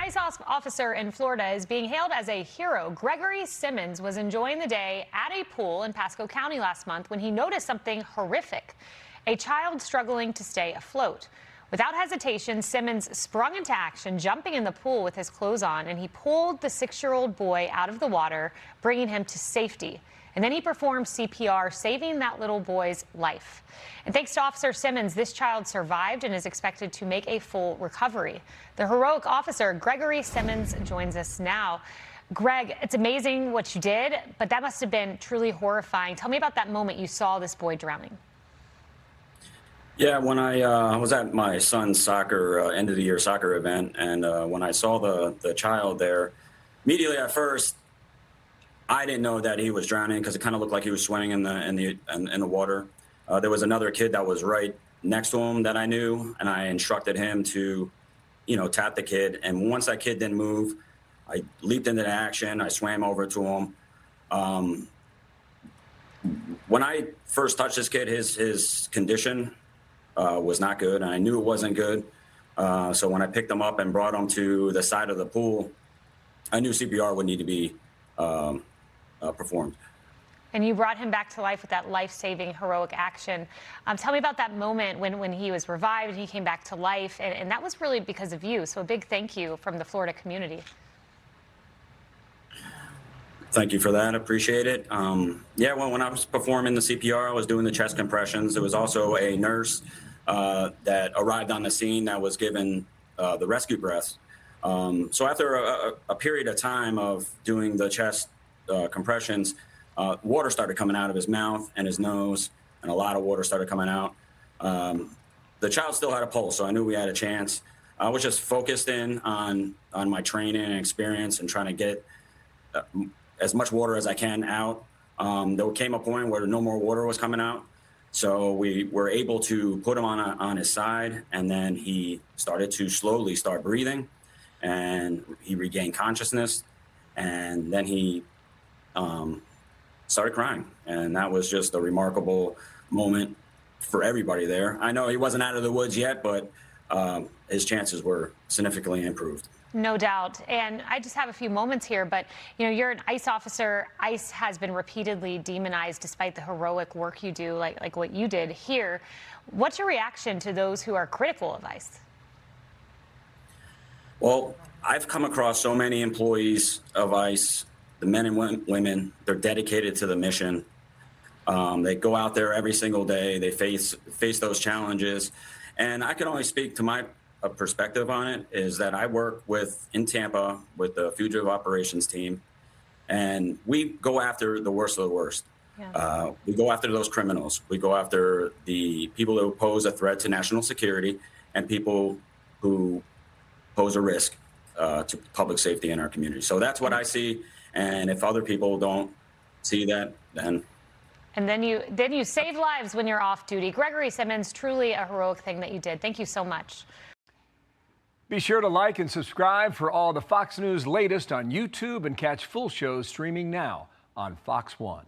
ICE officer in Florida is being hailed as a hero. Gregory Simmons was enjoying the day at a pool in Pasco County last month when he noticed something horrific: a child struggling to stay afloat. Without hesitation, Simmons sprung into action, jumping in the pool with his clothes on, and he pulled the 6-year-old boy out of the water, bringing him to safety. And then he performed CPR, saving that little boy's life. And thanks to Officer Simmons, this child survived and is expected to make a full recovery. The heroic officer, Gregory Simmons, joins us now. Greg, it's amazing what you did, but that must have been truly horrifying. Tell me about that moment you saw this boy drowning. Yeah, when I was at my son's soccer end of the year soccer event, and when I saw the child there, immediately at first, I didn't know that he was drowning because it kind of looked like he was swimming in the water. There was another kid that was right next to him that I knew, and I instructed him to, tap the kid. And once that kid didn't move, I leaped into action. I swam over to him. When I first touched this kid, his condition was not good, and I knew it wasn't good. So when I picked him up and brought him to the side of the pool, I knew CPR would need to be performed. And you brought him back to life with that life-saving heroic action. Tell me about that moment when he was revived and he came back to life, and that was really because of you. So a big thank you from the Florida community. Thank you for that. Appreciate it. Yeah, well, when I was performing the CPR, I was doing the chest compressions. There was also a nurse that arrived on the scene that was given the rescue breaths. So after a period of time of doing the chest compressions, water started coming out of his mouth and his nose, and a lot of water started coming out. The child still had a pulse, so I knew we had a chance. I was just focused in on my training and experience and trying to get as much water as I can out. There came a point where no more water was coming out, so we were able to put him on his side, and then he started to slowly start breathing, and he regained consciousness, and then he started crying. And that was just a remarkable moment for everybody there. I know he wasn't out of the woods yet, but his chances were significantly improved. No doubt. And I just have a few moments here, but you're an ICE officer. ICE has been repeatedly demonized despite the heroic work you do, like what you did here. What's your reaction to those who are critical of ICE? Well, I've come across so many employees of ICE, the men and women. They're dedicated to the mission. They go out there every single day. They face those challenges. And I can only speak to my perspective on it, is that I work in Tampa with the fugitive operations team, and we go after the worst of the worst. Yeah. We go after those criminals. We go after the people who pose a threat to national security and people who pose a risk to public safety in our community. So that's what I see. And if other people don't see that, then... And then you save lives when you're off duty. Gregory Simmons, truly a heroic thing that you did. Thank you so much. Be sure to like and subscribe for all the Fox News latest on YouTube, and catch full shows streaming now on Fox One.